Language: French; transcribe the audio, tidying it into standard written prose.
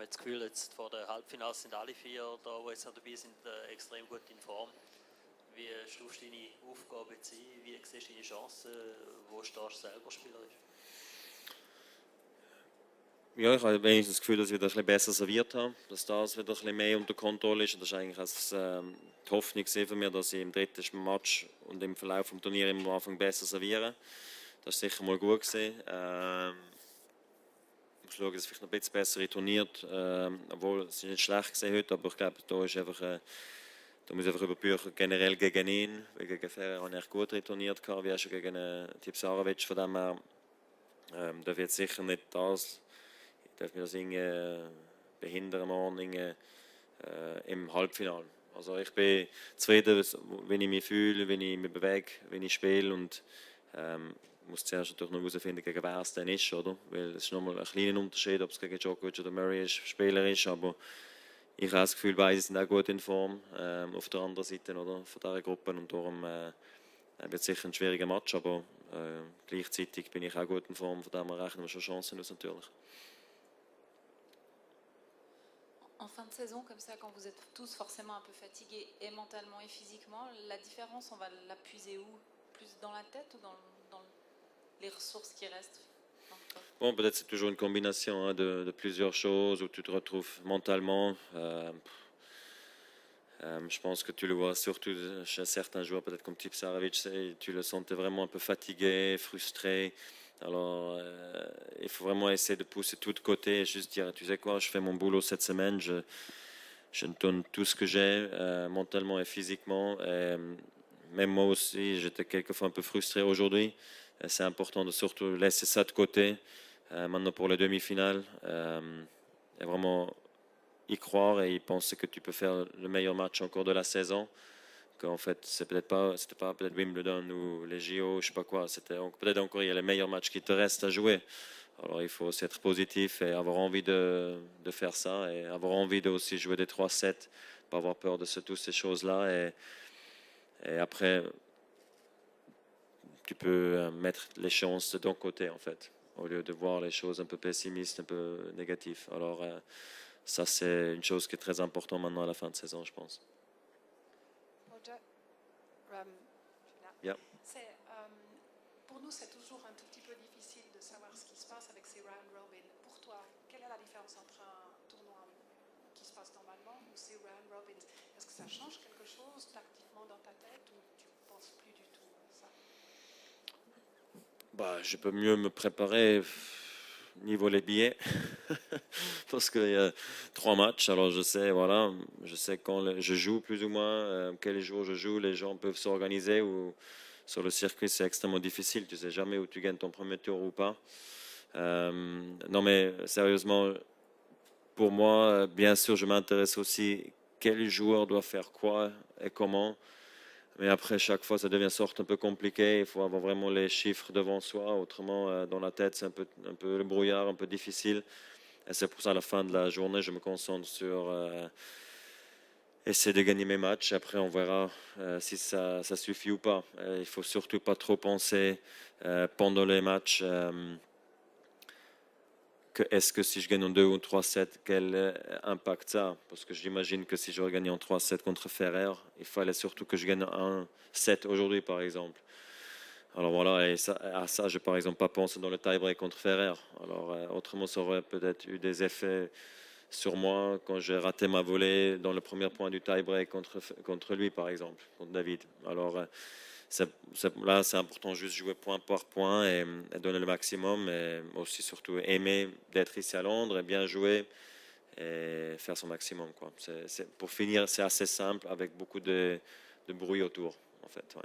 hat das Gefühl, jetzt vor den Halbfinals sind alle vier da, die jetzt noch dabei sind, extrem gut in Form. Wie stufst du deine Aufgabe jetzt ein? Wie siehst du deine Chancen? Wo stehst du selber spielerisch? Ja, ich habe wenigstens das Gefühl, dass ich wieder ein bisschen besser serviert habe, dass das wieder ein bisschen mehr unter Kontrolle ist. Und das ist eigentlich die Hoffnung von mir, dass ich im dritten Match und im Verlauf des Turniers am Anfang besser serviere. Das ist sicher mal gut gewesen. Ich muss schauen, dass es vielleicht noch ein bisschen besser retourniert, obwohl es nicht schlecht gesehen heute, aber ich glaube, da ist einfach, da muss ich einfach über Bücher generell gegen ihn, weil gegen Ferrer habe ich echt gut retourniert gehabt, wie auch schon gegen Tipsarevic, von dem her darf jetzt sicher nicht das, darf mir das irgendwie behindern morgen im Halbfinale. Also ich bin zufrieden, wenn ich mich fühle, wenn ich mich bewege, wenn ich spiele und muss zuerst natürlich noch herausfinden, gegen wer es denn ist, oder? Weil es ist nochmal ein kleiner Unterschied, ob es gegen Djokovic oder Murray ist, Spieler ist, aber ich habe das Gefühl, beide sind auch gut in Form auf der anderen Seite oder, von dieser Gruppe und darum wird es sicher ein schwieriger Match, aber gleichzeitig bin ich auch gut in Form, von dem rechnen wir schon Chancen aus natürlich. En fin de saison, comme ça, quand vous êtes tous forcément un peu fatigués et mentalement et physiquement, la différence, on va la puiser où? Plus dans la tête ou dans les ressources qui restent dans le corps? Bon, peut-être c'est toujours une combinaison de plusieurs choses où tu te retrouves mentalement. Je pense que tu le vois surtout chez certains joueurs, peut-être comme Tipsarevic, tu le sentais vraiment un peu fatigué, frustré. Alors, il faut vraiment essayer de pousser tout de côté et juste dire, tu sais quoi, je fais mon boulot cette semaine, je donne tout ce que j'ai, mentalement et physiquement. Et même moi aussi, j'étais quelquefois un peu frustré aujourd'hui. C'est important de surtout laisser ça de côté. Maintenant pour les demi-finales, et vraiment y croire et y penser que tu peux faire le meilleur match encore de la saison. Qu'en fait, c'était pas peut-être Wimbledon ou les JO, je sais pas quoi. C'était peut-être encore il y a les meilleurs matchs qui te restent à jouer. Alors il faut aussi être positif et avoir envie de faire ça et avoir envie de aussi jouer des 3-7, pas avoir peur de toutes ces choses-là. Et après, tu peux mettre les chances de ton côté en fait, au lieu de voir les choses un peu pessimistes, un peu négatives. Alors ça c'est une chose qui est très importante maintenant à la fin de saison, je pense. Yeah. Pour nous, c'est toujours un tout petit peu difficile de savoir ce qui se passe avec ces round robin. Pour toi, quelle est la différence entre un tournoi qui se passe normalement ou ces round robins? Est-ce que ça change quelque chose tactiquement dans ta tête ou tu ne penses plus du tout à ça? Bah, je peux mieux me préparer niveau les billets parce qu'il y a 3 matchs, alors je sais, voilà, je sais quand je joue plus ou moins, quel jour je joue, les gens peuvent s'organiser ou sur le circuit c'est extrêmement difficile, tu sais jamais où tu gagnes ton premier tour ou pas. Non mais sérieusement, pour moi, bien sûr je m'intéresse aussi quel joueur doit faire quoi et comment. Mais après, chaque fois, ça devient sorte un peu compliqué. Il faut avoir vraiment les chiffres devant soi. Autrement, dans la tête, c'est un peu le brouillard, un peu difficile. Et c'est pour ça, à la fin de la journée, je me concentre sur essayer de gagner mes matchs. Après, on verra si ça suffit ou pas. Il ne faut surtout pas trop penser pendant les matchs que est-ce que si je gagne en 2 ou 3-7, quel impact ça a? Parce que j'imagine que si je gagne en 3-7 contre Ferrer, il fallait surtout que je gagne un 7 aujourd'hui, par exemple. Alors voilà, et ça, à ça, je n'ai par exemple pas pensé dans le tie-break contre Ferrer. Alors autrement, ça aurait peut-être eu des effets sur moi quand j'ai raté ma volée dans le premier point du tie-break contre lui, par exemple, contre David. Alors là, c'est important juste jouer point par point et donner le maximum et aussi surtout aimer d'être ici à Londres et bien jouer et faire son maximum, quoi. Pour finir, c'est assez simple avec beaucoup de bruit autour, en fait. Ouais.